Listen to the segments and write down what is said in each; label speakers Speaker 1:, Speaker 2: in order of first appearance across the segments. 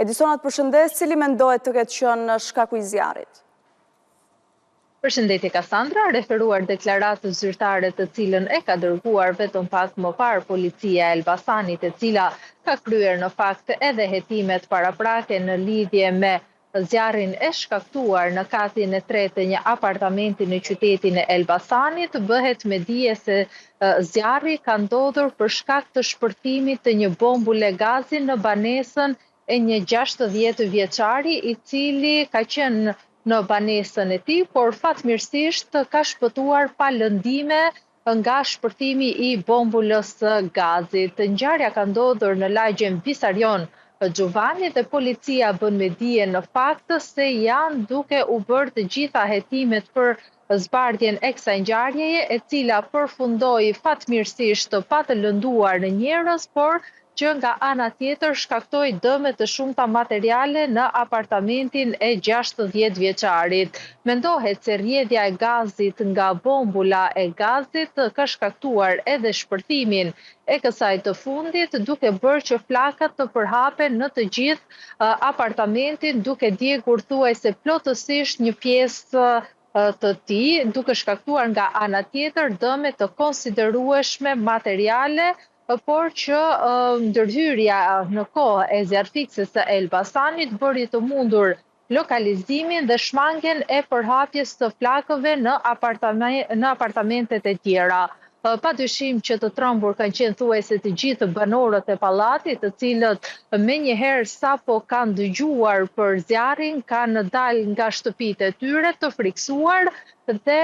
Speaker 1: Edisonat, përshëndes, cili mendohet të ketë qenë shkaku i zjarrit?
Speaker 2: Përshëndetje Kassandra, referuar deklaratës zyrtare të cilën e ka dërguar vetëm pak më parë policia e Elbasanit, e cila ka kryer në fakt edhe hetimet paraprake në lidhje me zjarrin e shkaktuar në katin e tretë të një apartamenti në qytetin e Elbasanit, bëhet me dije se zjarri ka ndodhur për shkak të shpërthimit të një bombule gazi në banesën e një 60 vjeçari, i cili ka qenë në banesën e tij, por fatmirësisht ka shpëtuar pa lëndime nga shpërthimi i bombulës gazit. Ngjarja ka ndodhur në lagjen Visarion Gjuvani dhe policia bën me dije në fakt se janë duke u bërë të gjitha hetimet për zbardhjen e kësaj ngjarjeje, e cila përfundoi fatmirësisht pa të lënduar në njerëz, por që nga ana tjetër shkaktoi dëme të shumta materiale në apartamentin e 60 vjeçarit. Mendohet se rrjedhja e gazit nga bombula e gazit ka shkaktuar edhe shpërthimin e kësaj të fundit, duke bërë që fllakat të përhapen në të gjithë apartamentin, duke djegur thuajse plotësisht një pjesë të tij, duke shkaktuar nga ana tjetër dëme të konsiderueshme materiale, por që ndërhyrja në kohë e zjarrfikses së Elbasanit bëri të mundur lokalizimin dhe shmangjen e përhapjes së flakëve në apartamentet e tjera. Padyshim që të trembur kanë qenë thuajse të gjithë banorët e pallatit, të cilët menjëherë sapo kanë dëgjuar për zjarrin, kanë dalë nga shtëpitë e tyre të friksuar dhe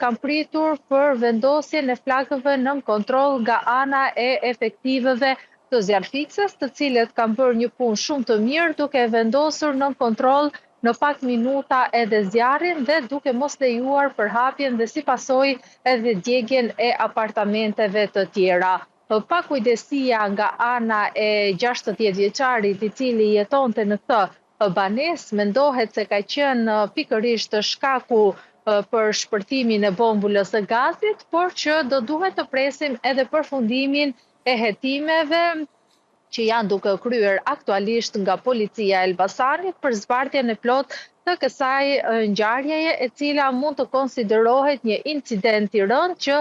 Speaker 2: kanë pritur për vendosjen e flakëve nën kontroll nga ana e efektivëve të zjarrfikses, të cilët kanë bërë një punë shumë të mirë duke vendosur nën kontroll në pak minuta edhe zjarrin dhe duke mos lejuar përhapjen dhe si pasojë edhe djegjen e apartamenteve të tjera. Pa kujdesia nga ana e 60 vjeçarit, i cili jetonte në këtë banesë, mendohet se ka qenë pikërisht shkaku për shpërthimin e bombulës së gazit, por që do duhet të presim edhe përfundimin e hetimeve që janë duke kryer aktualisht nga policia e Elbasanit për zbardhjen e plotë të kësaj ngjarjeje, e cila mund të konsiderohet një incident i rënd që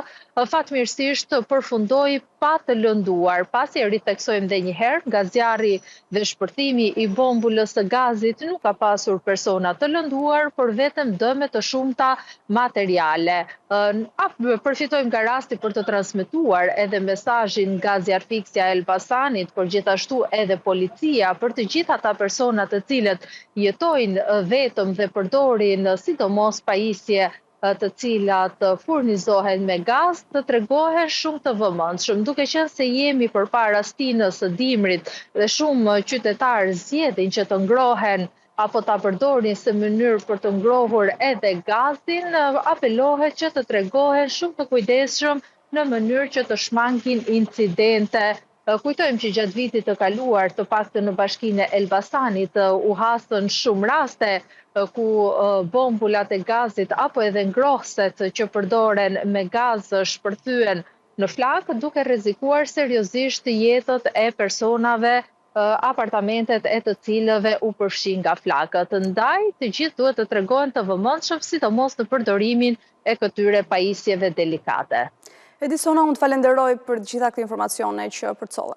Speaker 2: fatmirësisht përfundoi pa të lënduar. Pasi ritheksojmë edhe një herë, nga zjarri dhe shpërthimi i bombulës së gazit nuk ka pasur persona të lënduar, por vetëm dëme të shumta materiale. Përfitojmë nga rasti për të transmetuar edhe mesazhin nga zjarrfiksja e Elbasanit, por gjithashtu edhe policia për të gjithë ata persona të cilët jetojnë vetëm dhe përdorin sidomos pajisje të cilat furnizohen me gaz, të tregohen shumë të vëmendshëm, duke qenë se jemi përpara stinës së dimrit dhe shumë qytetarë zgjedhin që të ngrohen apo ta përdorin si mënyrë për të ngrohur edhe gazin, apelohet që të tregohen shumë të kujdesshëm në mënyrë që të shmangin incidente. Kujtojmë që gjatë vitit të kaluar, të paktën në bashkinë e Elbasanit, u hasën shumë raste ku bombulat e gazit apo edhe ngrohëset që përdoren me gaz shpërthyen në flak, duke rrezikuar seriozisht jetët e personave, apartamentet e të cilëve u përfshin nga flakët. Ndaj, të gjithë duhet të tregohen të vëmendshëm, sidomos në përdorimin e këtyre pajisjeve delikate.
Speaker 1: Edisona, unë të falenderoj për gjitha këtë informacione që përcolle.